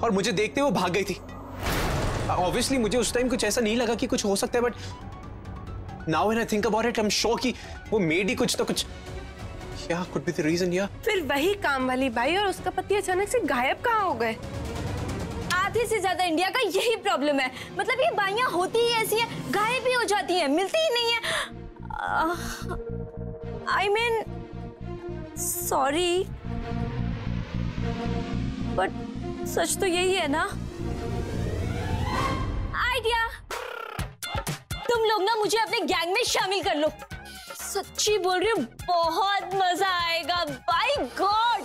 और मुझे देखते वो भाग गई थी। ऑब्वियसली मुझे उस टाइम कुछ ऐसा नहीं लगा कि कुछ हो सकता है, but now when I think about it I am sure कि वो मेड ही कुछ तो कुछ, क्या कुड बी द रीजन। या फिर वही काम वाली बाई और उसका पति अचानक से गायब कहाँ हो गए? आधे से ज्यादा इंडिया का यही प्रॉब्लम है। मतलब ये बाइयां होती ही ऐसी है, गायब भी हो जाती हैं, मिलती ही नहीं है। आई मीन सॉरी, बट सच तो यही है ना। आइडिया, तुम लोग ना मुझे अपने गैंग में शामिल कर लो। सच्ची बोल रही हूँ, बहुत मजा आएगा। Bye God.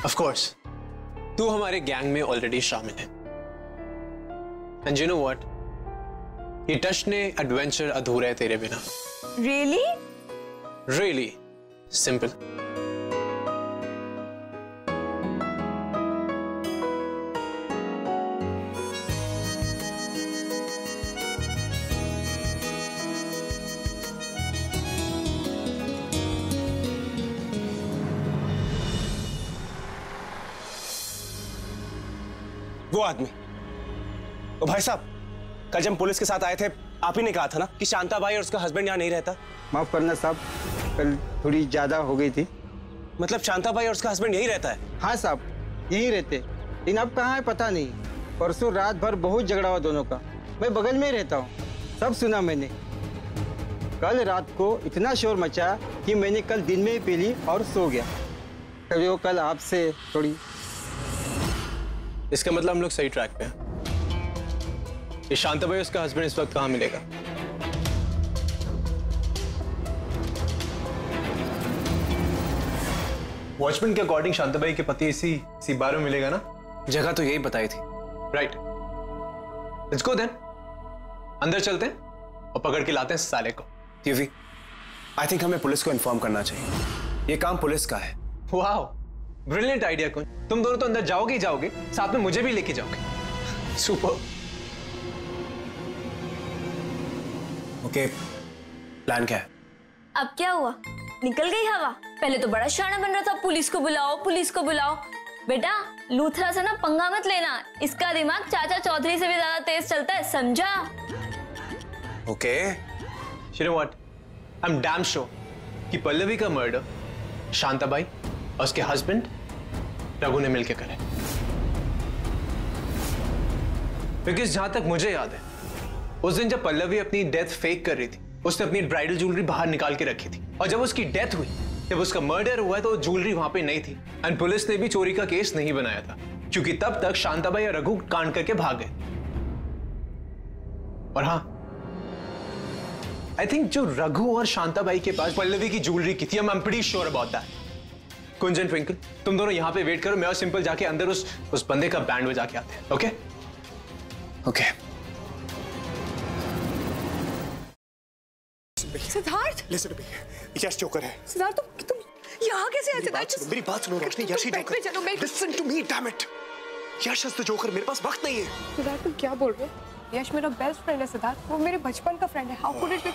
ऑफ कोर्स, तू हमारे गैंग में ऑलरेडी शामिल है। एंड यू नो व्हाट, ये टच ने एडवेंचर अधूरा है तेरे बिना। रियली? Really simple. वो आदमी, ओ भाई साहब, कल जब पुलिस के साथ आए थे आप ही ने कहा था ना कि शांता बाई और उसका हस्बैंड यहाँ नहीं रहता। माफ करना साहब, कल थोड़ी ज्यादा हो गई थी। मतलब शांता बाई और उसका हस्बैंड यही रहता है? हाँ साहब, यही रहते, लेकिन अब कहाँ है पता नहीं। परसों रात भर बहुत झगड़ा हुआ दोनों का। मैं बगल में ही रहता हूँ, सब सुना मैंने। कल रात को इतना शोर मचा कि मैंने कल दिन में ही पी ली और सो गया। तभी वो कल आपसे थोड़ी। इसका मतलब हम लोग सही ट्रैक पे हैं। ये शांता बाई उसका हस्बैंड इस वक्त कहाँ मिलेगा? वॉचमैन के अकॉर्डिंग शांता बाई के पति इसी बार में मिलेगा ना? जगह तो यही बताई थी। Right, let's go then. अंदर चलते हैं और पकड़ के लाते हैं साले को। यूवी, आई थिंक हमें पुलिस को इन्फॉर्म करना चाहिए। ये काम पुलिस का है। वाह, ब्रिलियंट आइडिया। कौन तुम दोनों तो अंदर जाओगे ही जाओगे, साथ में मुझे भी लेके जाओगे। सुपर। ओके, प्लान क्या है? अब क्या हुआ? निकल गई हवा? पहले तो बड़ा शाना बन रहा था, पुलिस को बुलाओ, पुलिस को बुलाओ। बेटा, लूथरा से ना पंगा मत लेना। इसका दिमाग चाचा चौधरी से भी ज्यादा तेज चलता है, समझा? Okay. You know what? I'm damn sure कि पल्लवी का मर्डर शांता बाई और उसके हस्बैंड रघु ने मिलकर करे। बिकॉज जहां तक मुझे याद है, उस दिन जब पल्लवी अपनी डेथ फेक कर रही थी, उसने अपनी ब्राइडल ज्वेलरी बाहर निकाल के रखी थी। और जब उसकी डेथ हुई, जब उसका मर्डर हुआ तो ज्वेलरी वहां पे नहीं थी। एंड पुलिस ने भी चोरी का केस नहीं बनाया था, क्योंकि तब तक शांता बाई और रघु कांड करके भाग गए। और हाँ, आई थिंक जो रघु और शांता बाई के पास पल्लवी की ज्वेलरी की थी, I am pretty sure about that. Kunjan, Twinkle, तुम दोनों यहां पे वेट करो, मैं और सिंपल जाके अंदर उस बंदे का बैंड बजा के आते हैं। Okay okay. Siddharth, listen to me, Yash joker है। सिद्धार्थ तुम यहाँ कैसे आए? सिद्धार्थ मेरी बात सुनो रोशनी, यश ही joker. Listen to me, damn it. Yash is the joker, मेरे पास वक्त नहीं है। सिद्धार्थ तुम क्या बोल रहे हो? यश मेरा बेस्ट फ्रेंड है सिद्धार्थ, वो मेरे बचपन का फ्रेंड है। How could it be?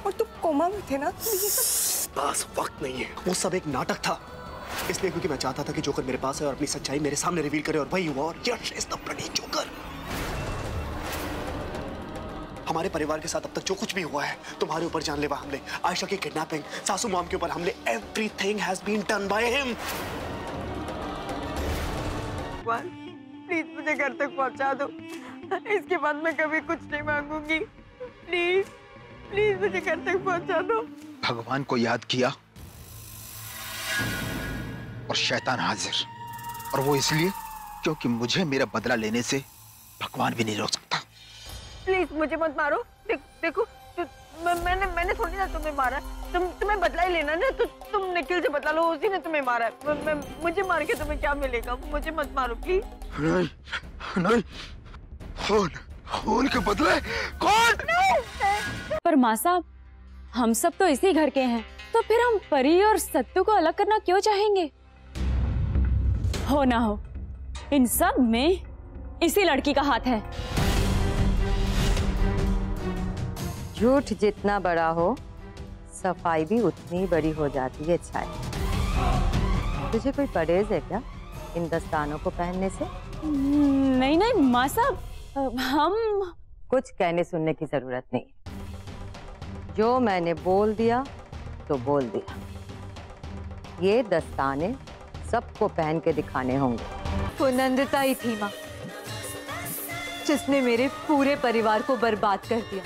और तुम कोमा में थे ना, तो ये सब पास वक्त नहीं है। वो सब एक नाटक था, इसलिए क्योंकि मैं चाहता था कि जोकर मेरे पास है और अपनी सच्चाई मेरे सामने रिवील करे, और वही हुआ। और यश इज द ब्लडी जोकर। हमारे परिवार के साथ अब तक जो कुछ भी हुआ है, तुम्हारे ऊपर जानलेवा हमले, आयशा की किडनैपिंग, सासू मॉम के ऊपर हमले, everything has been done by him. Please मुझे घर तक पहुंचा दो, इसके बाद मैं कभी कुछ नहीं मांगूंगी। प्लीज प्लीज मुझे घर तक पहुंचा दो। भगवान को याद किया और शैतान हाजिर, और वो इसलिए क्योंकि मुझे मेरा बदला लेने से भगवान भी नहीं रोक सकता। प्लीज मुझे मत मारो। देखो मैंने थोड़ी ना तुम्हें मारा, तुम्हें बदला ही लेना ना, तो तुम निखिल से बदला लो, उसी ने तुम्हें मारा है। मुझे मार के तुम्हें क्या मिलेगा? मुझे मत मारो प्लीज। नहीं नहीं, खून के बदले कौन? पर माँ साहब, हम सब तो इसी घर के हैं, तो फिर हम परी और सत्तू को अलग करना क्यों चाहेंगे? हो ना हो, इन सब में इसी लड़की का हाथ है। झूठ जितना बड़ा हो, सफाई भी उतनी बड़ी हो जाती है। छाया, तुझे कोई परहेज है क्या? इन दस्तानों को पहनने से? नहीं नहीं माँ साहब, हम कुछ कहने सुनने की जरूरत नहीं। जो मैंने बोल दिया तो बोल दिया। ये दस्ताने सबको पहन के दिखाने होंगे। वो नंदिता ही थी माँ, जिसने मेरे पूरे परिवार को बर्बाद कर दिया,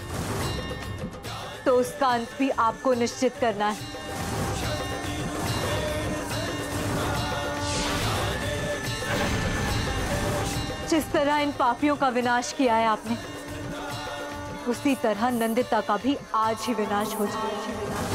तो उसका अंत भी आपको निश्चित करना है। जिस तरह इन पापियों का विनाश किया है आपने, उसी तरह नंदिता का भी आज ही विनाश हो जाए।